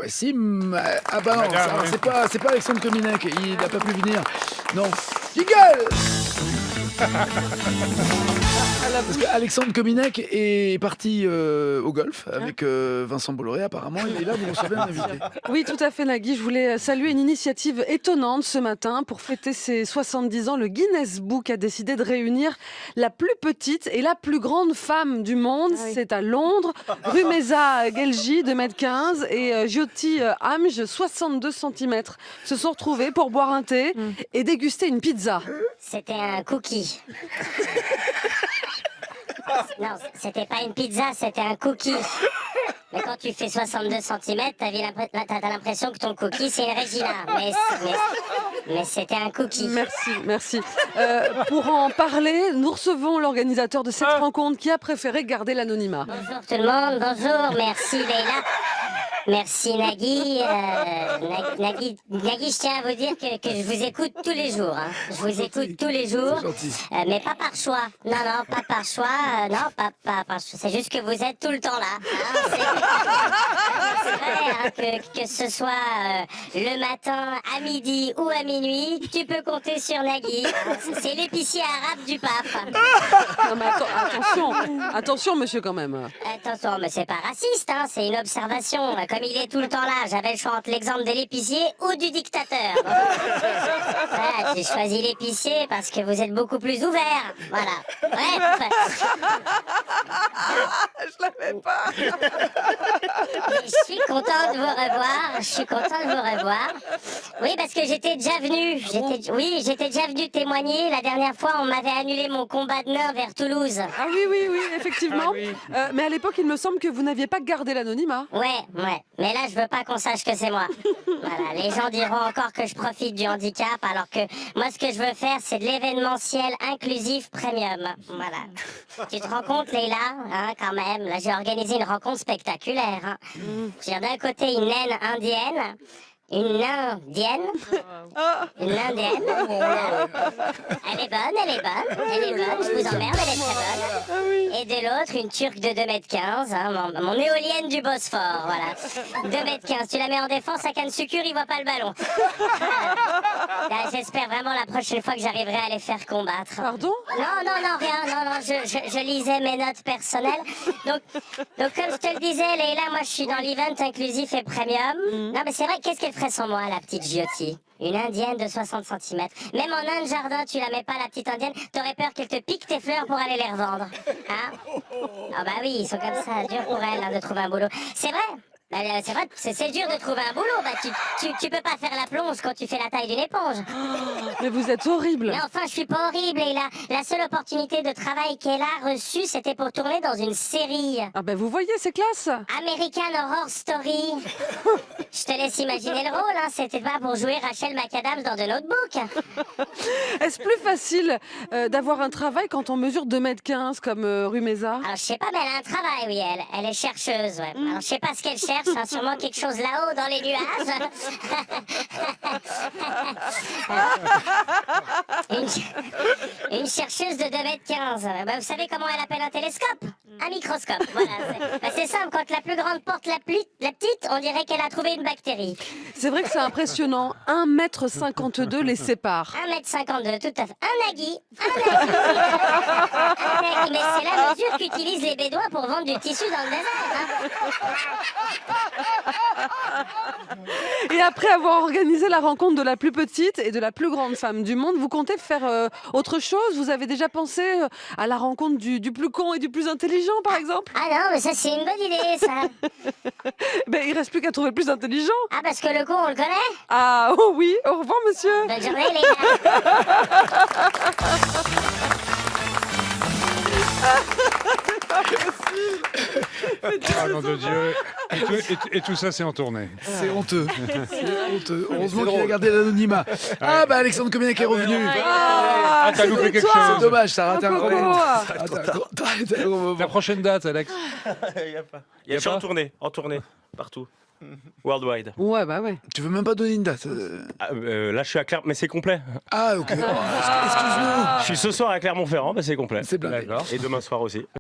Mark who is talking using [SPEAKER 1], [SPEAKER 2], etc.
[SPEAKER 1] voici. Ah bah non, alors c'est pas Alexandre Kominek, il n'a pas pu venir. Non, Jingle. Parce qu'Alexandre Kominek est parti au golf avec Vincent Bolloré. Apparemment, il est là, vous recevez un invité.
[SPEAKER 2] Oui, tout à fait, Nagui. Je voulais saluer une initiative étonnante ce matin. Pour fêter ses 70 ans, le Guinness Book a décidé de réunir la plus petite et la plus grande femme du monde. C'est à Londres. Rumeza Gelji, 2,15 m, et Jyoti Amj, 62 cm, se sont retrouvés pour boire un thé et déguster une pizza.
[SPEAKER 3] C'était un cookie. Non, c'était pas une pizza, c'était un cookie. Mais quand tu fais 62 cm, t'as l'impression que ton cookie, c'est une Regina. Mais c'était un cookie.
[SPEAKER 2] Merci. Pour en parler, nous recevons l'organisateur de cette rencontre qui a préféré garder l'anonymat.
[SPEAKER 3] Bonjour tout le monde, bonjour, merci Leïla. Merci Nagui. Nagui, je tiens à vous dire que je vous écoute tous les jours. Hein. Je vous écoute tous les jours. Mais pas par choix. Non, pas par choix. Non, pas par choix. C'est juste que vous êtes tout le temps là. Hein. C'est vrai hein, que ce soit le matin, à midi ou à minuit, tu peux compter sur Nagui. Hein. C'est l'épicier arabe du pape.
[SPEAKER 2] Non, mais attention, monsieur, quand même.
[SPEAKER 3] Attention, mais c'est pas raciste, hein, c'est une observation. Comme il est tout le temps là, j'avais le choix entre l'exemple de l'épicier ou du dictateur. Voilà, j'ai choisi l'épicier parce que vous êtes beaucoup plus ouvert. Voilà. Bref.
[SPEAKER 2] Je l'avais pas.
[SPEAKER 3] Je suis contente de vous revoir. Oui, parce que j'étais déjà venue. J'étais déjà venue témoigner. La dernière fois, on m'avait annulé mon combat de nain vers Toulouse.
[SPEAKER 2] Ah oui, effectivement. Mais à l'époque, il me semble que vous n'aviez pas gardé l'anonymat.
[SPEAKER 3] Ouais. Mais là, je veux pas qu'on sache que c'est moi. Voilà, les gens diront encore que je profite du handicap, alors que moi, ce que je veux faire, c'est de l'événementiel inclusif premium. Voilà. Tu te rends compte, Leïla, hein, quand même. Là, j'ai organisé une rencontre spectaculaire. Hein. J'ai d'un côté une naine indienne. Une indienne. Une indienne. Elle est bonne. Je vous emmerde, elle est très bonne. Et de l'autre, une turque de 2,15 m. Hein, mon éolienne du Bosphore, voilà. 2,15 m. Tu la mets en défense, à canne sucure, il voit pas le ballon. J'espère vraiment la prochaine fois que j'arriverai à les faire combattre.
[SPEAKER 2] Pardon ?
[SPEAKER 3] Non, rien. Non, je lisais mes notes personnelles. Donc comme je te le disais, Leïla, moi je suis dans l'event inclusif et premium. Non, mais c'est vrai, qu'est-ce qu'elle ferait sans moi, la petite Jyoti? Une indienne de 60 cm. Même en Inde jardin, tu la mets pas, la petite indienne, t'aurais peur qu'elle te pique tes fleurs pour aller les revendre. Hein? Ah bah oui, ils sont comme ça, dur pour elle hein, de trouver un boulot. C'est vrai. C'est vrai, c'est dur de trouver un boulot. Bah, tu peux pas faire la plonge quand tu fais la taille d'une éponge.
[SPEAKER 2] Mais vous êtes horrible.
[SPEAKER 3] Mais enfin, je suis pas horrible. Et la seule opportunité de travail qu'elle a reçue, c'était pour tourner dans une série.
[SPEAKER 2] Ah ben vous voyez, c'est classe.
[SPEAKER 3] American Horror Story. Je te laisse imaginer le rôle. Hein. C'était pas pour jouer Rachel McAdams dans The Notebook.
[SPEAKER 2] Est-ce plus facile d'avoir un travail quand on mesure 2,15 m comme Rumeza?
[SPEAKER 3] Alors, je sais pas, mais elle a un travail, oui, elle est chercheuse, ouais. Alors, je sais pas ce qu'elle cherche. Hein, sûrement quelque chose là-haut dans les nuages. une chercheuse de 2,15 m. Bah, vous savez comment elle appelle un télescope? Un microscope. Voilà. C'est simple, quand la plus grande porte la petite, on dirait qu'elle a trouvé une bactérie.
[SPEAKER 2] C'est vrai que c'est impressionnant. 1,52 m les sépare.
[SPEAKER 3] 1,52 m, tout à fait. Un nagui. Mais c'est la mesure qu'utilisent les Bédouins pour vendre du tissu dans le désert. Hein.
[SPEAKER 2] Et après avoir organisé la rencontre de la plus petite et de la plus grande femme du monde, vous comptez faire autre chose? Vous avez déjà pensé à la rencontre du plus con et du plus intelligent, par exemple?
[SPEAKER 3] Ah non, mais ça, c'est une bonne idée, ça.
[SPEAKER 2] Ben, il reste plus qu'à trouver le plus intelligent.
[SPEAKER 3] Ah, parce que le con, on le connaît?
[SPEAKER 2] Ah, oh oui, au revoir, monsieur.
[SPEAKER 3] Bonne journée, les gars.
[SPEAKER 4] Ah nom de Dieu. Et tout ça, c'est en tournée.
[SPEAKER 1] C'est honteux. Heureusement qu'il a gardé l'anonymat. Ah bah Alexandre Kominek est revenu.
[SPEAKER 4] T'as loupé quelque
[SPEAKER 1] C'est
[SPEAKER 4] chose.
[SPEAKER 1] dommage, ça a raté un gros moment.
[SPEAKER 4] La prochaine date, Alex?
[SPEAKER 5] Il y a en tournée, partout. Worldwide.
[SPEAKER 2] Ouais, bah ouais.
[SPEAKER 1] Tu veux même pas donner une date?
[SPEAKER 5] Là, je suis à Clermont, mais c'est complet.
[SPEAKER 1] Ah ok. Excuse-nous.
[SPEAKER 5] Je suis ce soir à Clermont-Ferrand, c'est complet.
[SPEAKER 1] C'est blindé.
[SPEAKER 5] Et demain soir aussi.